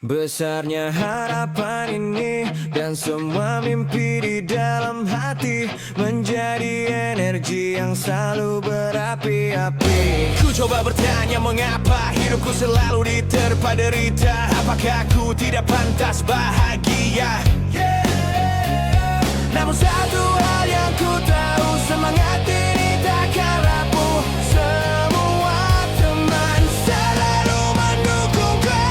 Besarnya harapan ini dan semua mimpi di dalam hati menjadi energi yang selalu berapi-api. Ku coba bertanya mengapa hidupku selalu diterpa derita. Apakah ku tidak pantas bahagia? Namun satu hal yang ku tahu, semangat ini takkan rapuh. Semua teman selalu mendukungku.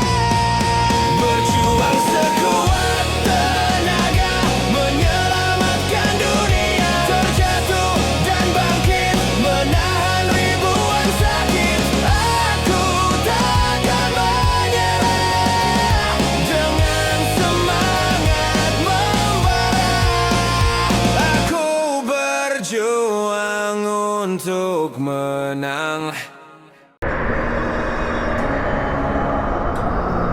Berjuang sekuat tenaga menyelamatkan dunia. Terjatuh dan bangkit menahan ribuan sakit. Aku takkan menyerah dengan semangat membara. Aku berjuang untuk menang.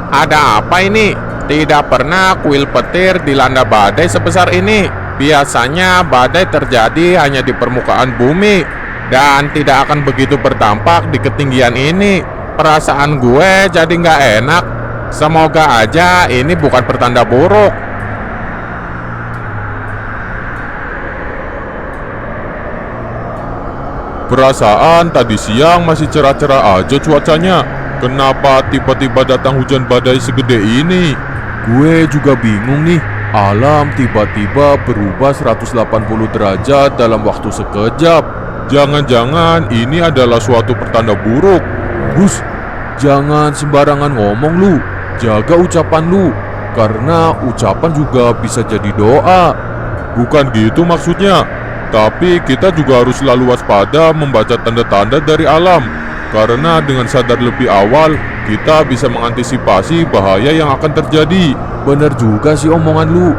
Ada apa ini? Tidak pernah kuil petir dilanda badai sebesar ini. Biasanya badai terjadi hanya di permukaan bumi dan tidak akan begitu berdampak di ketinggian ini. Perasaan gue jadi nggak enak. Semoga aja ini bukan pertanda buruk. Perasaan tadi siang masih cerah-cerah aja cuacanya. Kenapa tiba-tiba datang hujan badai segede ini? Gue juga bingung nih. Alam tiba-tiba berubah 180 derajat dalam waktu sekejap. Jangan-jangan ini adalah suatu pertanda buruk. Gus, jangan sembarangan ngomong lu. Jaga ucapan lu, karena ucapan juga bisa jadi doa. Bukan gitu maksudnya. Tapi kita juga harus selalu waspada membaca tanda-tanda dari alam. Karena dengan sadar lebih awal, kita bisa mengantisipasi bahaya yang akan terjadi. Bener juga sih omongan lu.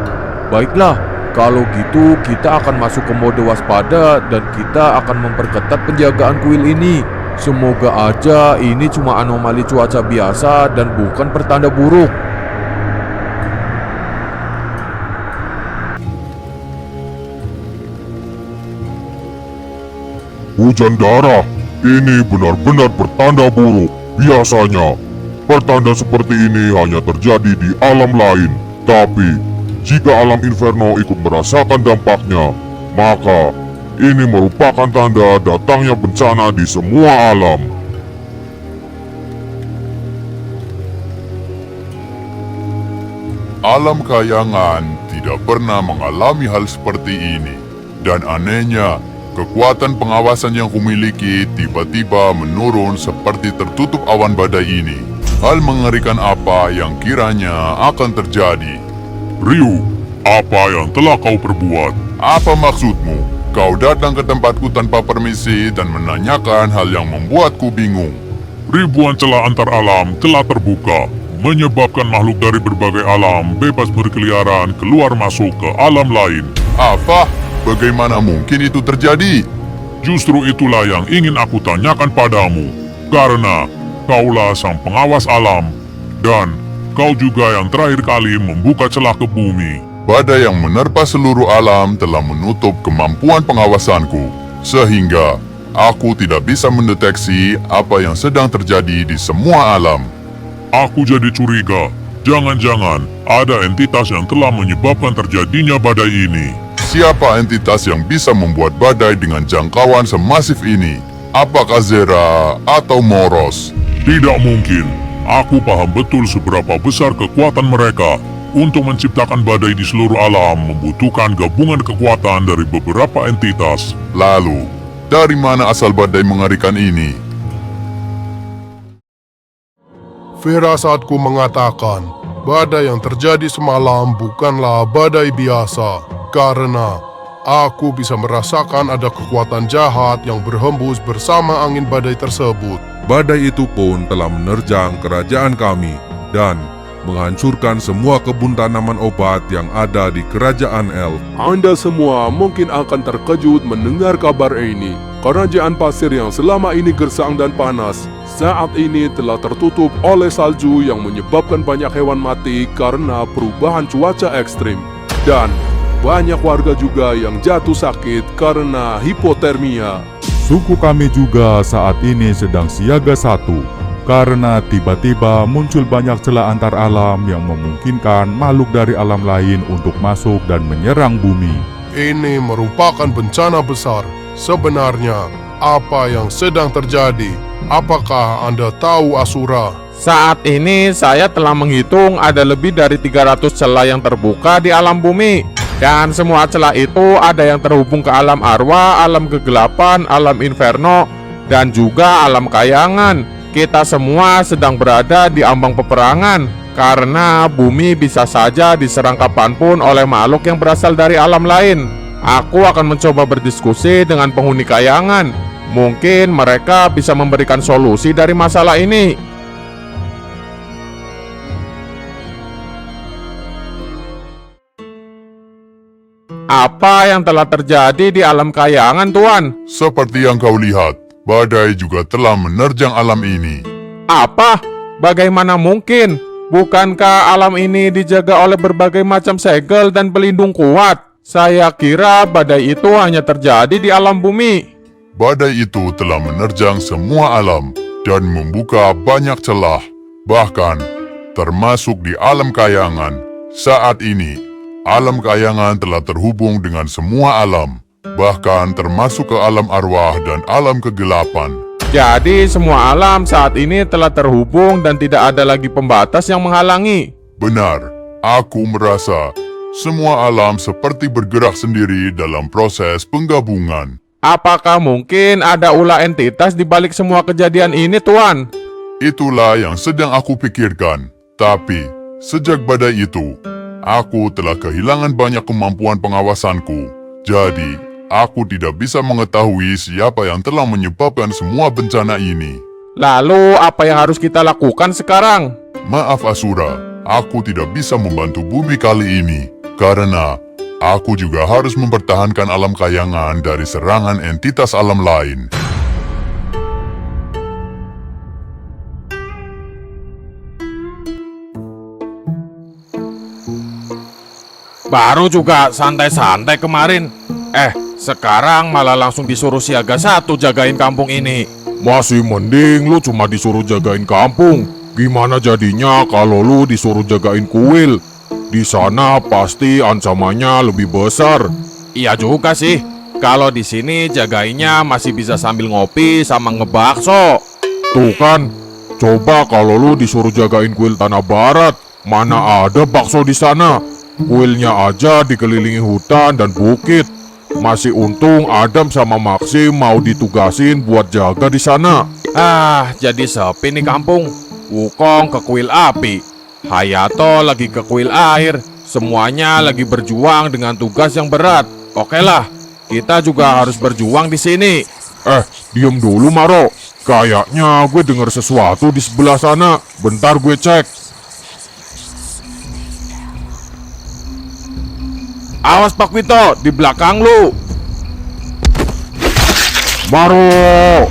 Baiklah, kalau gitu kita akan masuk ke mode waspada dan kita akan memperketat penjagaan kuil ini. Semoga aja ini cuma anomali cuaca biasa dan bukan pertanda buruk. Hujan darah, ini benar-benar pertanda buruk. Biasanya, pertanda seperti ini hanya terjadi di alam lain. Tapi, jika alam inferno ikut merasakan dampaknya, maka ini merupakan tanda datangnya bencana di semua alam. Alam kayangan tidak pernah mengalami hal seperti ini. Dan anehnya, kekuatan pengawasan yang kumiliki tiba-tiba menurun seperti tertutup awan badai ini. Hal mengerikan apa yang kiranya akan terjadi? Ryu, apa yang telah kau perbuat? Apa maksudmu? Kau datang ke tempatku tanpa permisi dan menanyakan hal yang membuatku bingung. Ribuan celah antar alam telah terbuka, menyebabkan makhluk dari berbagai alam bebas berkeliaran keluar masuk ke alam lain. Apa? Bagaimana mungkin itu terjadi? Justru itulah yang ingin aku tanyakan padamu, karena kaulah sang pengawas alam, dan kau juga yang terakhir kali membuka celah ke bumi. Badai yang menerpa seluruh alam telah menutup kemampuan pengawasanku, sehingga aku tidak bisa mendeteksi apa yang sedang terjadi di semua alam. Aku jadi curiga, jangan-jangan ada entitas yang telah menyebabkan terjadinya badai ini. Siapa entitas yang bisa membuat badai dengan jangkauan semasif ini? Apakah Zera atau Moros? Tidak mungkin. Aku paham betul seberapa besar kekuatan mereka. Untuk menciptakan badai di seluruh alam membutuhkan gabungan kekuatan dari beberapa entitas. Lalu, dari mana asal badai mengerikan ini? Firasatku mengatakan, badai yang terjadi semalam bukanlah badai biasa. Karena aku bisa merasakan ada kekuatan jahat yang berhembus bersama angin badai tersebut. Badai itu pun telah menerjang kerajaan kami dan menghancurkan semua kebun tanaman obat yang ada di kerajaan Elf. Anda semua mungkin akan terkejut mendengar kabar ini. Kerajaan pasir yang selama ini gersang dan panas, saat ini telah tertutup oleh salju yang menyebabkan banyak hewan mati karena perubahan cuaca ekstrim. Dan banyak warga juga yang jatuh sakit karena hipotermia. Suku kami juga saat ini sedang siaga 1 karena tiba-tiba muncul banyak celah antar alam yang memungkinkan makhluk dari alam lain untuk masuk dan menyerang bumi. Ini merupakan bencana besar. Sebenarnya, apa yang sedang terjadi? Apakah Anda tahu, Asura? Saat ini saya telah menghitung ada lebih dari 300 celah yang terbuka di alam bumi. Dan semua celah itu ada yang terhubung ke alam arwah, alam kegelapan, alam inferno, dan juga alam kayangan. Kita semua sedang berada di ambang peperangan karena bumi bisa saja diserang kapanpun oleh makhluk yang berasal dari alam lain. Aku akan mencoba berdiskusi dengan penghuni kayangan. Mungkin mereka bisa memberikan solusi dari masalah ini. Apa yang telah terjadi di alam kayangan, Tuan? Seperti yang kau lihat, badai juga telah menerjang alam ini. Apa? Bagaimana mungkin? Bukankah alam ini dijaga oleh berbagai macam segel dan pelindung kuat? Saya kira badai itu hanya terjadi di alam bumi. Badai itu telah menerjang semua alam dan membuka banyak celah, bahkan termasuk di alam kayangan. Saat ini, alam kayangan telah terhubung dengan semua alam, bahkan termasuk ke alam arwah dan alam kegelapan. Jadi semua alam saat ini telah terhubung dan tidak ada lagi pembatas yang menghalangi. Benar, aku merasa semua alam seperti bergerak sendiri dalam proses penggabungan. Apakah mungkin ada ulah entitas di balik semua kejadian ini, Tuan? Itulah yang sedang aku pikirkan. Tapi, sejak badai itu, aku telah kehilangan banyak kemampuan pengawasanku. Jadi, aku tidak bisa mengetahui siapa yang telah menyebabkan semua bencana ini. Lalu apa yang harus kita lakukan sekarang? Maaf Asura, aku tidak bisa membantu bumi kali ini. Karena aku juga harus mempertahankan alam kayangan dari serangan entitas alam lain. Baru juga santai-santai kemarin. Sekarang malah langsung disuruh siaga 1 jagain kampung ini. Masih mending lu cuma disuruh jagain kampung. Gimana jadinya kalau lu disuruh jagain kuil? Di sana pasti ancamannya lebih besar. Iya juga sih. Kalau di sini jagainnya masih bisa sambil ngopi sama ngebakso. Tuh kan, coba kalau lu disuruh jagain kuil Tanah Barat, mana ada bakso di sana? Kuilnya aja dikelilingi hutan dan bukit. Masih untung Adam sama Maxim mau ditugasin buat jaga di sana. Jadi sepi nih kampung. Wukong ke kuil api, Hayato lagi ke kuil air. Semuanya lagi berjuang dengan tugas yang berat. Oke lah, kita juga harus berjuang di sini. Diam dulu Maro. Kayaknya gue dengar sesuatu di sebelah sana. Bentar gue cek. Awas Pak Wito, di belakang lu. Maro!